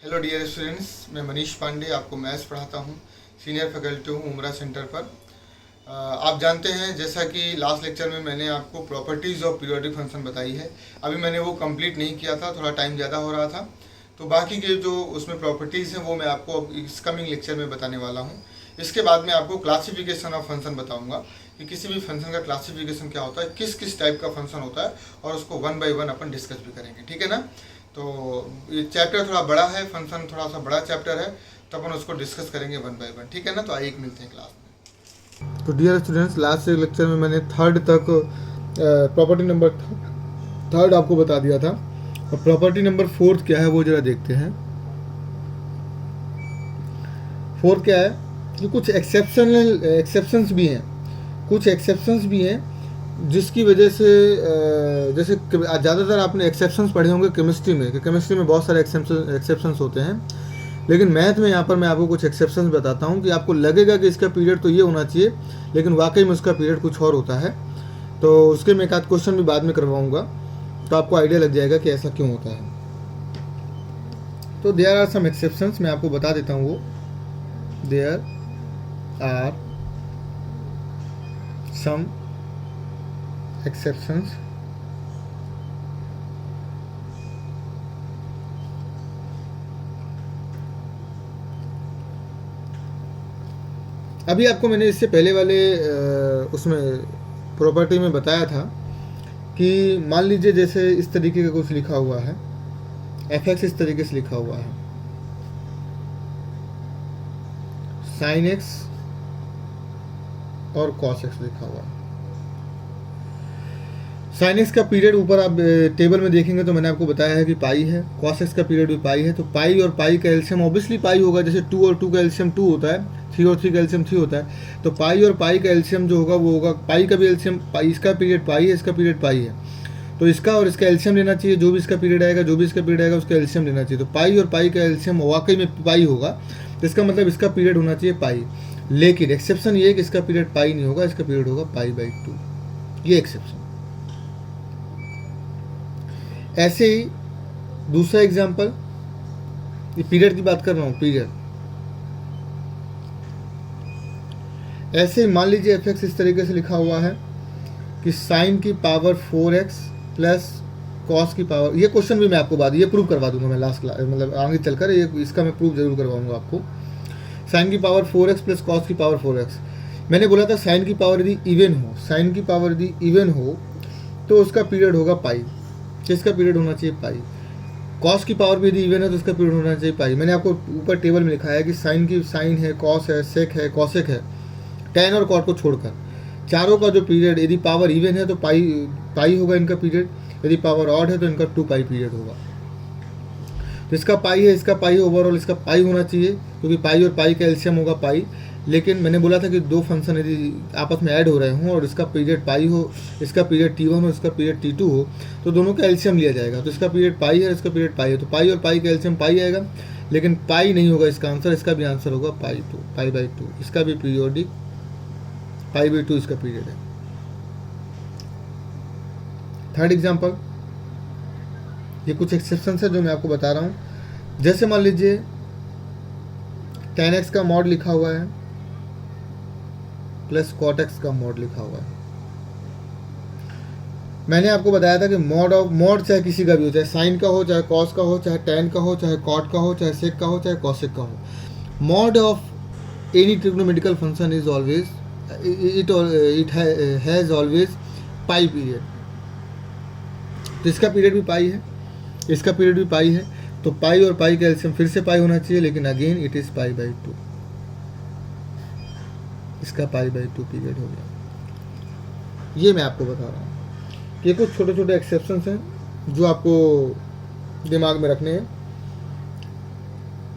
Hello dear students, मैं मनीष पांडे आपको maths पढ़ाता हूँ। सीनियर फैकल्टी हूँ उमरा सेंटर पर। आप जानते हैं जैसा कि लास्ट लेक्चर में मैंने आपको प्रॉपर्टीज़ ऑफ पीरियोडिक फंक्शन बताई है। अभी मैंने वो कंप्लीट नहीं किया था, थोड़ा टाइम ज़्यादा हो रहा था। तो बाकी के जो उसमें प्रॉपर्टीज़ हैं वो मैं आपको अब इस कमिंग लेक्चर में बताने वाला हूँ। इसके बाद मैं आपको क्लासिफिकेशन ऑफ फंक्शन बताऊँगा कि किसी भी फंक्शन का क्लासिफिकेशन क्या होता है, किस किस टाइप का फंक्शन होता है, और उसको one by one upon discuss भी करेंगे। ठीक है ना। तो ये चैप्टर थोड़ा बड़ा है, फंक्शन थोड़ा सा बड़ा चैप्टर है, तो अपन उसको डिस्कस करेंगे वन बाय वन। ठीक है ना। तो आइए मिलते हैं क्लास में। तो डियर स्टूडेंट्स, लास्ट लेक्चर में मैंने थर्ड तक प्रॉपर्टी नंबर थर्ड आपको बता दिया था, और प्रॉपर्टी नंबर फोर्थ क्या है वो जरा देखते हैं। फोर्थ क्या है कि कुछ एक्सेप्शंस भी हैं, कुछ एक्सेप्शंस भी हैं जिसकी वजह से जैसे ज़्यादातर आपने एक्सेप्शंस पढ़े होंगे केमिस्ट्री में, कि केमिस्ट्री में बहुत सारे एक्सेप्शंस होते हैं। लेकिन मैथ में यहाँ पर मैं आपको कुछ एक्सेप्शंस बताता हूँ कि आपको लगेगा कि इसका पीरियड तो ये होना चाहिए, लेकिन वाकई में उसका पीरियड कुछ और होता है। तो उसके मैं एक आध क्वेश्चन भी बाद में करवाऊँगा, तो आपको आइडिया लग जाएगा कि ऐसा क्यों होता है। तो देयर आर सम एक्सेप्शंस, मैं आपको बता देता हूँ वो। देयर आर सम exceptions अभी आपको मैंने इससे पहले वाले उसमें प्रॉपर्टी में बताया था कि मान लीजिए जैसे इस तरीके का कुछ लिखा हुआ है, fx इस तरीके से लिखा हुआ है, sin x और cos x लिखा हुआ है। साइन एक्स का पीरियड ऊपर आप टेबल में देखेंगे तो मैंने आपको बताया है कि पाई है, कॉस एक्स का पीरियड भी पाई है। तो पाई और पाई का एलसीएम ऑब्वियसली पाई होगा, जैसे 2 और 2 का एलसीएम 2 होता है, 3 और 3 का एलसीएम 3 होता है। तो पाई और पाई का एलसीएम जो होगा वो होगा, पाई का भी एलसीएम पाई, इसका पीरियड पाई है, इसका पीरियड पाई है, तो इसका और इसका एलसीएम लेना चाहिए। जो भी इसका पीरियड आएगा, जो भी इसका पीरियड आएगा, उसका एलसीएम लेना चाहिए। तो पाई और पाई का एलसीएम वाकई में पाई होगा, तो इसका मतलब इसका पीरियड होना चाहिए पाई। लेकिन एक्सेप्शन ये है कि इसका पीरियड पाई नहीं होगा, इसका पीरियड होगा पाई बाई 2। ये एक्सेप्शन। ऐसे ही दूसरा एग्जाम्पल, ये पीरियड की बात कर रहा हूँ, पीरियड। ऐसे ही मान लीजिए एफ एक्स इस तरीके से लिखा हुआ है कि साइन की पावर 4x प्लस कॉस की पावर, ये क्वेश्चन भी मैं आपको बाद ये प्रूव करवा दूंगा मैं लास्ट क्लास, मतलब आगे चलकर ये इसका मैं प्रूव जरूर करवाऊंगा आपको। साइन की पावर 4x प्लस कॉस की पावर 4x, मैंने बोला था साइन की पावर यदि इवन हो, साइन की पावर यदि इवन हो तो उसका पीरियड होगा पाई, किसका पीरियड होना चाहिए पाई। कॉस की पावर भी यदि इवन है तो उसका पीरियड होना चाहिए पाई। मैंने आपको ऊपर टेबल में लिखा है कि साइन की साइन है, कॉस है, सेक है, कॉसेक है, टैन और कॉट को छोड़कर चारों का जो पीरियड यदि पावर इवन है तो पाई पाई होगा इनका पीरियड, यदि पावर ऑड है तो इनका 2 पाई पीरियड होगा। तो इसका पाई है, इसका पाई, ओवरऑल इसका पाई होना चाहिए, क्योंकि पाई और पाई का एलसीएम होगा पाई। लेकिन मैंने बोला था कि दो फंक्शन यदि आपस में ऐड हो रहे हों और इसका पीरियड पाई हो, इसका पीरियड T1 हो, इसका पीरियड T2 हो, तो दोनों का एलसीएम लिया जाएगा। तो इसका पीरियड पाई है, इसका पीरियड पाई है, तो पाई और पाई का एलसीएम पाई आएगा। लेकिन पाई नहीं होगा इसका आंसर, इसका भी आंसर होगा पाई बाई 2। इसका भी पीरियोडिक पाई बाई 2 इसका पीरियड है। थर्ड एग्जाम्पल, ये कुछ एक्सेप्शन है जो मैं आपको बता रहा हूँ। जैसे मान लीजिए tan x का मॉड लिखा हुआ है प्लस cot x का मॉड लिखा हुआ है। मैंने आपको बताया था कि मॉड चाहे किसी का भी हो, चाहे साइन का हो, चाहे कॉस का हो, चाहे tan का हो, चाहे कॉट का हो, चाहे सेक का हो, चाहे कॉसेक का हो, mod of any trigonometrical function is always it has always pi period. तो इसका पीरियड भी पाई है, इसका पीरियड भी पाई है, तो पाई और पाई का एलसीएम फिर से पाई होना चाहिए, लेकिन again it is pi by 2। इसका पाई बाई 2 पीरियड हो गया। ये मैं आपको बता रहा हूँ। ये कुछ छोटे छोटे एक्सेप्शंस हैं जो आपको दिमाग में रखने हैं,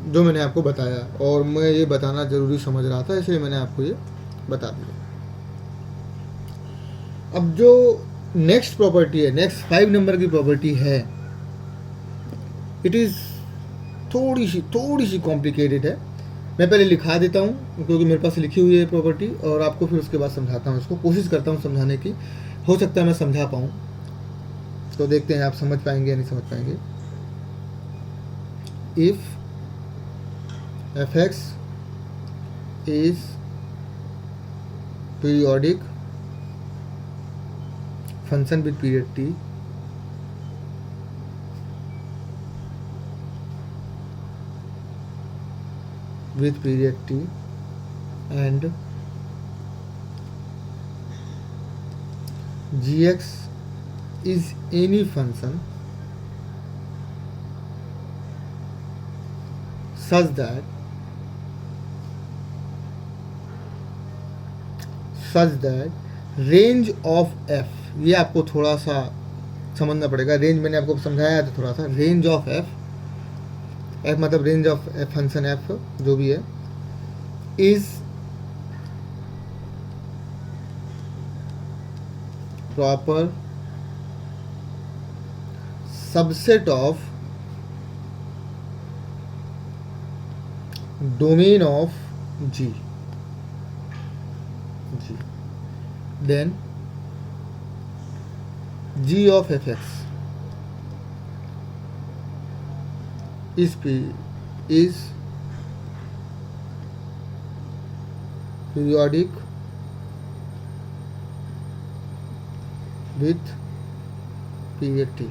जो मैंने आपको बताया, और मैं ये बताना ज़रूरी समझ रहा था, इसलिए मैंने आपको ये बता दिया। अब जो नेक्स्ट प्रॉपर्टी है, नेक्स्ट 5 नंबर की प्रॉपर्टी है, इट इज़ थोड़ी सी कॉम्प्लिकेटेड है। मैं पहले लिखा देता हूँ क्योंकि मेरे पास लिखी हुई है प्रॉपर्टी, और आपको फिर उसके बाद समझाता हूँ। इसको कोशिश करता हूँ समझाने की, हो सकता है मैं समझा पाऊँ, तो देखते हैं आप समझ पाएंगे या नहीं समझ पाएंगे। If F x is periodic function with period T with period t and gx is any function such that range of f, ये आपको थोड़ा सा समझना पड़ेगा। रेंज मैंने आपको समझाया था थोड़ा सा। रेंज ऑफ f मतलब रेंज ऑफ फंक्शन एफ जो भी है, is proper subset of domain of G. Then G of F X is periodic with period t।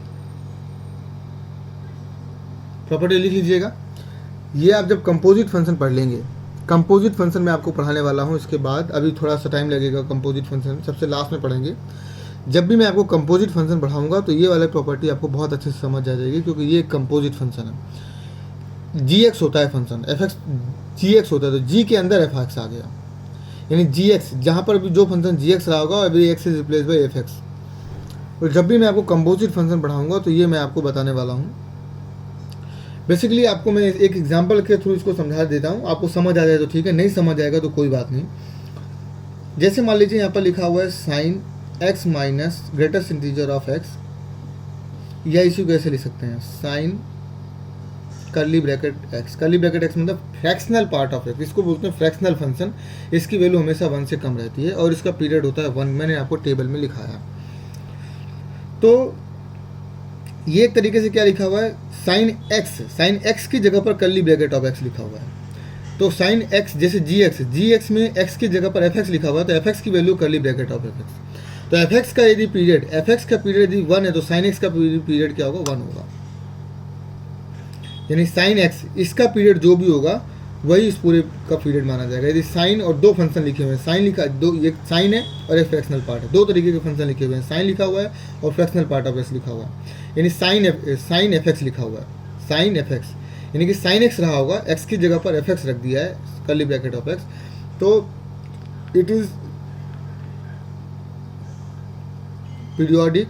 Property लिख लीजिएगा। ये आप जब कंपोजिट फंक्शन पढ़ लेंगे, कंपोजिट फंक्शन मैं आपको पढ़ाने वाला हूँ इसके बाद, अभी थोड़ा सा टाइम लगेगा। कंपोजिट फंक्शन सबसे लास्ट में पढ़ेंगे। जब भी मैं आपको कंपोजिट फंक्शन पढ़ाऊंगा तो ये वाला प्रॉपर्टी आपको बहुत अच्छे से समझ आ जाएगी, क्योंकि ये कंपोजिट फंक्शन है। जी एक्स होता है फंक्शन, एफ एक्स जी एक्स होता है, तो जी के अंदर एफ एक्स आ गया, यानी जी एक्स जहाँ पर भी जो फंक्शन जी एक्स रहा होगा अभी x is replace by F x. और जब भी मैं आपको कंपोजिट फंक्शन पढ़ाऊंगा तो ये मैं आपको बताने वाला हूँ। बेसिकली आपको मैं एक एग्जांपल के थ्रू इसको समझा देता हूँ, आपको समझ आ जाए तो ठीक है, नहीं समझ आएगा तो कोई बात नहीं। जैसे मान लीजिए यहाँ पर लिखा हुआ है sine X minus greatest integer of X, या इसी को कैसे लिख सकते हैं, sine curly bracket X. Curly bracket X मतलब फ्रैक्शनल पार्ट ऑफ एक्स, इसको बोलते हैं फ्रैक्शनल फंक्शन। इसकी वैल्यू हमेशा 1 से कम रहती है और इसका पीरियड होता है 1। मैंने आपको टेबल में लिखाया। तो ये एक तरीके से क्या लिखा हुआ है, साइन एक्स की जगह पर कर्ली ब्रैकेट ऑफ एक्स लिखा हुआ है। तो साइन एक्स जैसे जी एक्स में एक्स की जगह पर एफ एक्स लिखा हुआ है, तो एफ एक्स की value curly bracket of F x. तो एफ एक्स का यदि पीरियड, एफ एक्स का पीरियड यदि 1 है तो साइन एक्स का पीरियड क्या होगा, 1 होगा। यानी साइन एक्स इसका पीरियड जो भी होगा वही इस पूरे का पीरियड माना जाएगा। यदि साइन और दो फंक्शन लिखे हुए हैं, साइन लिखा दो, एक साइन है और एक फ्रैक्शनल पार्ट है, दो तरीके के फंक्शन लिखे हुए हैं, साइन लिखा हुआ है और फ्रैक्शनल पार्ट ऑफ एक्स लिखा हुआ है। यानी साइन एफ एक्स लिखा हुआ है, साइन एफ एक्स, यानी कि साइन एक्स रहा होगा, एक्स की जगह पर एफ एक्स रख दिया है कर्ली ब्रैकेट ऑफ एक्स, तो it is periodic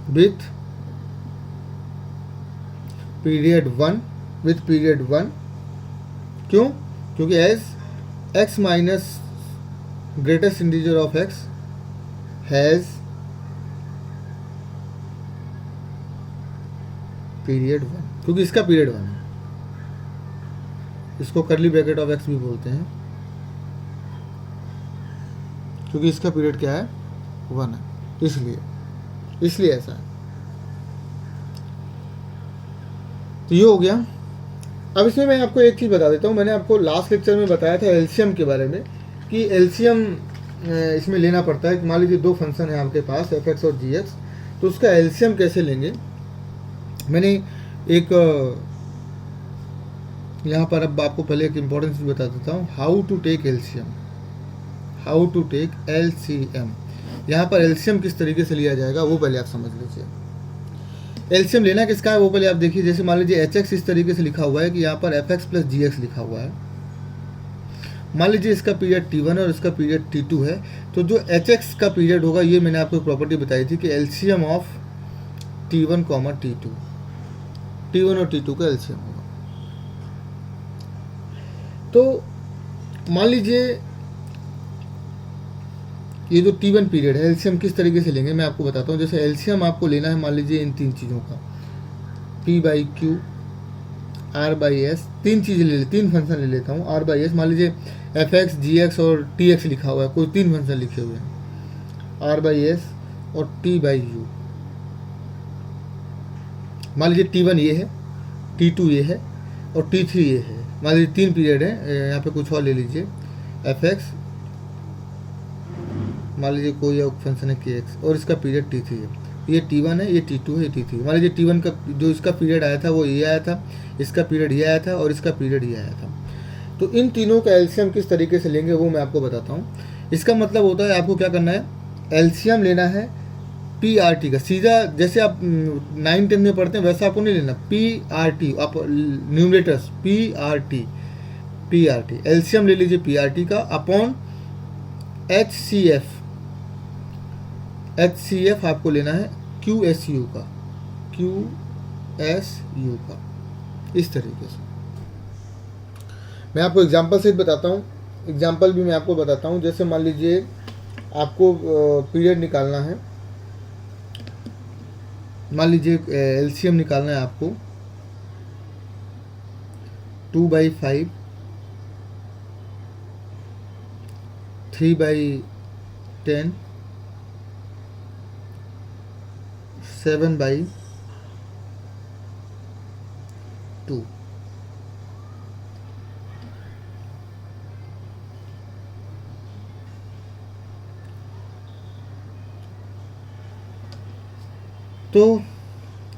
with period 1 with period 1। क्यों? क्योंकि as X minus greatest integer of X has period 1, क्योंकि इसका पीरियड 1 है। इसको कर्ली ब्रैकेट ऑफ एक्स भी बोलते हैं, क्योंकि इसका पीरियड क्या है, 1 है, इसलिए ऐसा है। तो ये हो गया। अब इसमें मैं आपको एक चीज़ बता देता हूँ। मैंने आपको लास्ट लेक्चर में बताया था एलसीएम के बारे में, कि एलसीएम इसमें लेना पड़ता है। मान लीजिए दो फंक्शन है आपके पास एफ एक्स और जी एक्स, तो उसका एलसीएम कैसे लेंगे। मैंने एक यहाँ पर अब आपको पहले एक इम्पोर्टेंट चीज़ बता देता हूँ, हाउ टू टेक एलसीएम। यहाँ पर एलसीएम किस तरीके से लिया जाएगा वो पहले आप समझ लीजिए। एलसीएम लेना किसका है वो पहले आप देखिए। जैसे मान लीजिए एच एक्स इस तरीके से लिखा हुआ है कि यहाँ पर एफ एक्स प्लस जी एक्स लिखा हुआ है। मान लीजिए इसका पीरियड T1 और इसका पीरियड T2 है, तो जो एच एक्स का पीरियड होगा, ये मैंने आपको प्रॉपर्टी बताई थी कि एलसीएम ऑफ T1, T1 और T2 का एलसीएम होगा। तो मान लीजिए ये जो T1 पीरियड है, एलसीएम किस तरीके से लेंगे मैं आपको बताता हूँ। जैसे एलसीएम आपको लेना है, मान लीजिए इन तीन चीज़ों का, P/Q, R/S, तीन चीज़ें ले ले, तीन फंक्शन ले लेता हूँ। R/S मान लीजिए एफ एक्स, जी एक्स और टी एक्स लिखा हुआ है, कोई तीन फंक्शन लिखे हुए हैं, R/S और T/U। मान लीजिए T1 ये है, T2 ये है, और T3 ये है। मान लीजिए 3 पीरियड है, यहाँ पे कुछ और ले लीजिए fx, मान लीजिए कोई और फंक्शन है kx और इसका पीरियड T3 है। ये T1 है, ये T2 है, ये T3। मान लीजिए T1 का जो इसका पीरियड आया था वो ये आया था, इसका पीरियड ये आया था और इसका पीरियड ये आया था। तो इन तीनों का एलसीएम किस तरीके से लेंगे वो मैं आपको बताता हूँ। इसका मतलब होता है आपको क्या करना है, एलसीएम लेना है PRT का। सीधा जैसे आप 9-10 में पढ़ते हैं वैसा आपको नहीं लेना, PRT आप न्यूमरेटर्स PRT एलसीएम ले लीजिए PRT का अपॉन HCF आपको लेना है QSU का, इस तरीके से। मैं आपको एग्जांपल से बताता हूँ, एग्जांपल भी मैं आपको बताता हूँ। जैसे मान लीजिए आपको पीरियड निकालना है, मान लीजिए एलसीएम निकालना है आपको 2/5, 3/10, 7/2। तो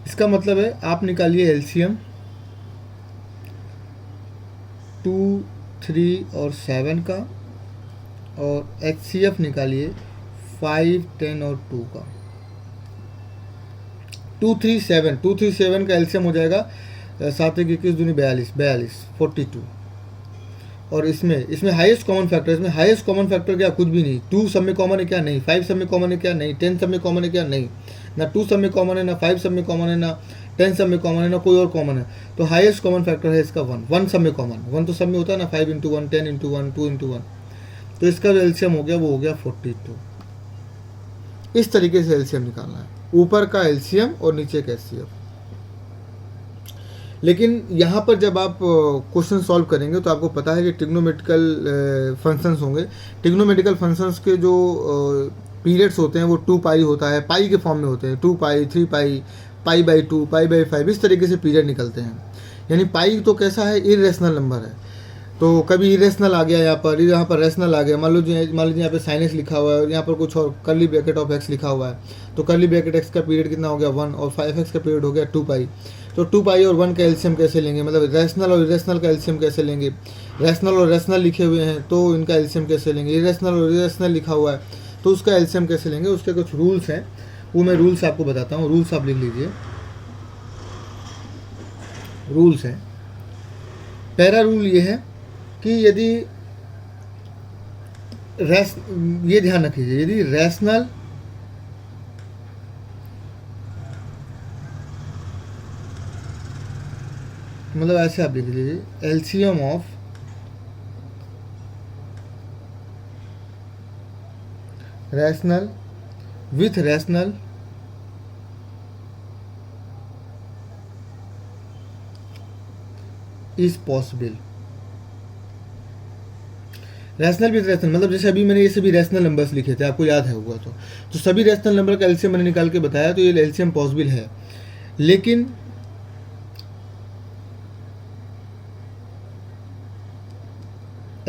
इसका मतलब है आप निकालिए एलसीएम 2, 3 और 7 का, और HCF निकालिए 5, 10 और 2 का। 237 का एलसीएम हो जाएगा 7 × 21 दूनी 42, 42। और इसमें हाईएस्ट कॉमन फैक्टर, इसमें हाईएस्ट कॉमन फैक्टर क्या, कुछ भी नहीं। 2 सब में कॉमन है क्या, नहीं। 5 सब में कॉमन है क्या, नहीं। 10 सब में कॉमन है क्या, नहीं। ना 2 सब में कॉमन है, ना 5 सब में कॉमन है, ना 10 सब में कॉमन है, ना कोई और कॉमन है। तो हाईएस्ट कॉमन फैक्टर है इसका 1 सब में कॉमन। 1 तो सब में होता है ना, 5 × 1, 10 × 1, 2 × 1। तो इसका जो एलसीएम हो गया वो हो गया 42। इस तरीके से एलसीएम निकालना है, ऊपर का एलसीएम और नीचे का एचसीएफ। लेकिन यहाँ पर जब आप क्वेश्चन सॉल्व करेंगे तो आपको पता है कि ट्रिग्नोमेट्रिकल फंक्शंस होंगे। ट्रिग्नोमेट्रिकल फंक्शंस के जो पीरियड्स होते हैं वो 2 पाई होता है, पाई के फॉर्म में होते हैं। 2 पाई, 3 पाई, π/2, π/5, इस तरीके से पीरियड निकलते हैं। यानी पाई तो कैसा है, इरेशनल नंबर है। तो कभी इरेशनल आ गया, यहाँ पर रेशनल आ गया। मान लीजिए यहाँ पे साइन एक्स लिखा हुआ है और यहाँ पर कुछ और कर्ली ब्रैकेट ऑफ एक्स लिखा हुआ है। तो कर्ली ब्रैकेट एक्स का पीरियड कितना हो गया 1 और 5x का पीरियड हो गया 2 पाई। तो 2 पाई और 1 का एलसीएम कैसे लेंगे, मतलब रैशनल और इरेशनल का एलसीएम कैसे लेंगे। रैशनल और रैशनल लिखे हुए हैं तो इनका एलसीएम कैसे लेंगे। इरेशनल और इरेशनल लिखा हुआ है तो उसका एलसीएम कैसे लेंगे। उसके कुछ रूल्स हैं, वो मैं रूल्स आपको बताता हूँ। रूल्स आप लिख लीजिए। रूल्स हैं, पहला रूल ये है कि यदि ये ध्यान रखिए, यदि रैशनल मतलब ऐसे आप लिख लीजिए, LCM of rational with rational is possible. Rational with rational मतलब जैसे अभी मैंने ये सभी रैशनल नंबर्स लिखे थे, आपको याद है हुआ तो सभी रैशनल नंबर का एलसीएम मैंने निकाल के बताया, तो ये एलसीएम पॉसिबल है। लेकिन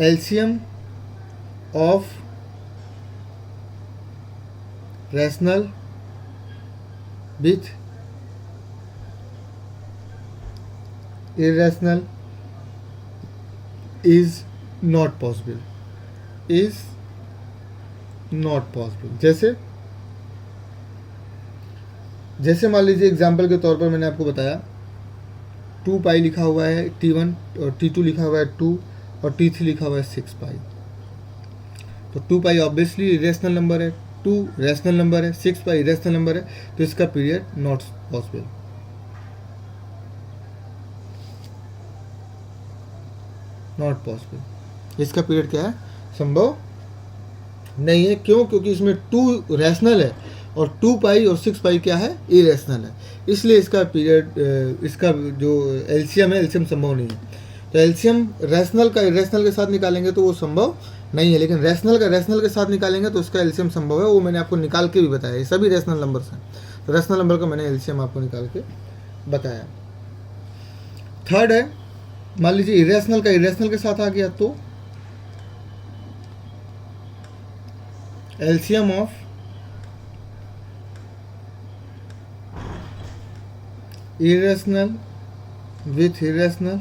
LCM of rational with irrational is not possible, is not possible। जैसे मान लीजिए एग्जाम्पल के तौर पर मैंने आपको बताया 2 पाई लिखा हुआ है T1 और T2 लिखा हुआ है 2 और T3 लिखा हुआ है 6 पाई। तो 2 पाई ऑब्वियसली इरेशनल नंबर है, 2 रैशनल नंबर है, 6 पाई इरेशनल नंबर है, तो इसका period not possible. Not possible, इसका पीरियड क्या है, संभव नहीं है। क्यों? क्योंकि इसमें 2 रैशनल है और 2 पाई और 6 पाई क्या है, इरेशनल है। इसलिए इसका पीरियड, इसका जो एलसीएम है, एलसीएम संभव नहीं है। तो एलसीएम रैशनल का इरेशनल के साथ निकालेंगे तो वो संभव नहीं है, लेकिन रैशनल का रैशनल के साथ निकालेंगे तो उसका एलसीएम संभव है। वो मैंने आपको निकाल के भी बताया, ये सभी रैशनल नंबर्स हैं। तो रैशनल नंबर का मैंने एलसीएम आपको निकाल के बताया। थर्ड है मान लीजिए इरेशनल का इरेशनल के साथ आ गया तो LCM of irrational with irrational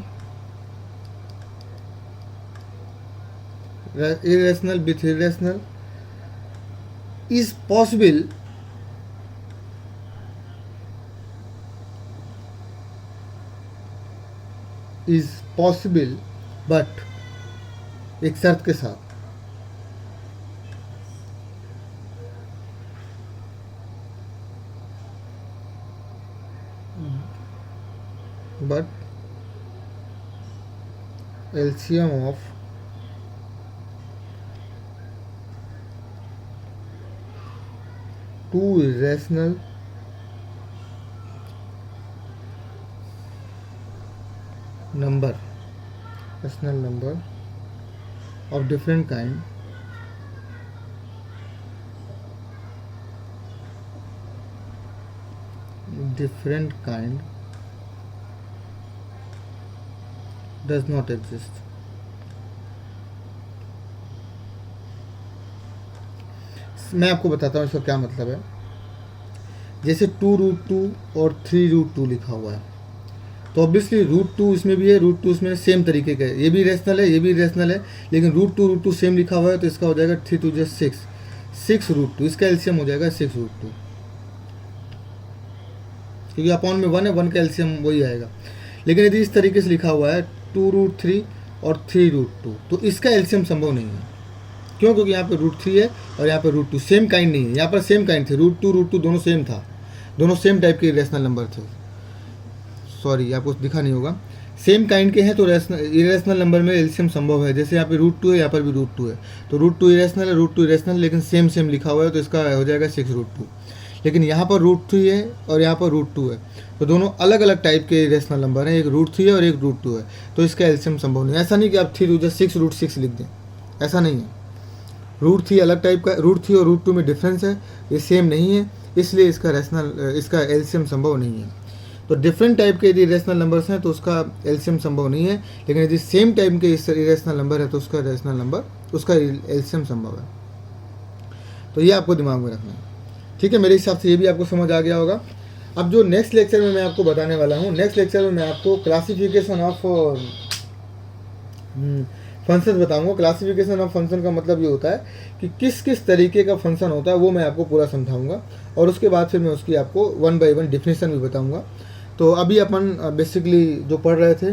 is possible but एक शर्त के साथ, but LCM of two irrational number of different kind does not exist. मैं आपको बताता हूँ इसका क्या मतलब है। जैसे 2√2 और 3√2 लिखा हुआ है, तो ऑब्वियसली √2 इसमें भी है, √2 इसमें सेम तरीके का है, ये भी रेशनल है, ये भी रेशनल है, लेकिन √2 सेम लिखा हुआ है, तो इसका हो जाएगा 3 2 6 6√2, इसका एलसीएम हो जाएगा 6√2, क्योंकि अपॉन में 1 है, 1 का एलसीएम वही आएगा। लेकिन यदि इस तरीके से लिखा हुआ है 2√3 और 3√2, तो इसका एलसीएम संभव नहीं है। क्यों? क्योंकि यहाँ पे √3 है और यहाँ पे √2 सेम काइंड नहीं है। यहाँ पर सेम काइंड थे, √2 दोनों सेम था, दोनों सेम टाइप के इरेशनल नंबर थे। सॉरी, आपको दिखा नहीं होगा, सेम काइंड के हैं तो इरेशनल नंबर में एलसीएम संभव है। जैसे यहाँ पे √2 है, यहाँ पर भी √2 है, तो √2 इरेशनल है, √2 इरेशनल, लेकिन सेम लिखा हुआ है, तो इसका हो जाएगा 6√2। लेकिन यहाँ पर √3 है और यहाँ पर √2 है, तो दोनों अलग अलग टाइप के इरेशनल नंबर हैं, एक √3 है और एक √2 है, तो इसका एलसीएम संभव नहीं है। ऐसा नहीं कि आप 3 2 6√6 लिख दें, ऐसा नहीं है। √3 अलग टाइप का, √3 और √2 में डिफरेंस है, ये सेम नहीं है, इसलिए इसका एलसीएम संभव नहीं है। तो डिफरेंट टाइप के यदि इरेशनल नंबर्स हैं तो उसका एलसीएम संभव नहीं है, लेकिन यदि सेम टाइप के इरेशनल नंबर है तो उसका एलसीएम संभव है। तो ये आपको दिमाग में रखना है, ठीक है। मेरे हिसाब से ये भी आपको समझ आ गया होगा। अब जो नेक्स्ट लेक्चर में मैं आपको बताने वाला हूँ, नेक्स्ट लेक्चर में मैं आपको क्लासिफिकेशन ऑफ फंक्शन बताऊंगा। क्लासिफिकेशन ऑफ फंक्शन का मतलब ये होता है कि किस किस तरीके का फंक्शन होता है, वो मैं आपको पूरा समझाऊंगा, और उसके बाद फिर मैं उसकी आपको 1 बाय 1 डिफिनेशन भी बताऊंगा। तो अभी अपन बेसिकली जो पढ़ रहे थे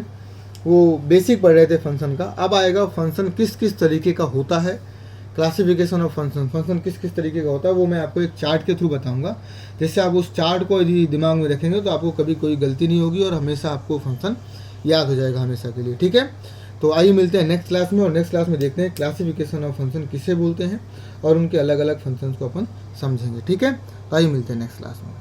वो बेसिक पढ़ रहे थे फंक्शन का। अब आएगा फंक्शन किस किस तरीके का होता है, क्लासिफिकेशन ऑफ फंक्शन किस किस तरीके का होता है, वो मैं आपको एक चार्ट के थ्रू बताऊंगा। जैसे आप उस चार्ट को यदि दिमाग में रखेंगे तो आपको कभी कोई गलती नहीं होगी और हमेशा आपको फंक्शन याद हो जाएगा हमेशा के लिए, ठीक है। तो आइए मिलते हैं नेक्स्ट क्लास में, और नेक्स्ट क्लास में देखते हैं क्लासिफिकेशन ऑफ फंक्शन किसे बोलते हैं और उनके अलग अलग फंक्शंस को अपन समझेंगे, ठीक है। तो आइए मिलते हैं नेक्स्ट क्लास में।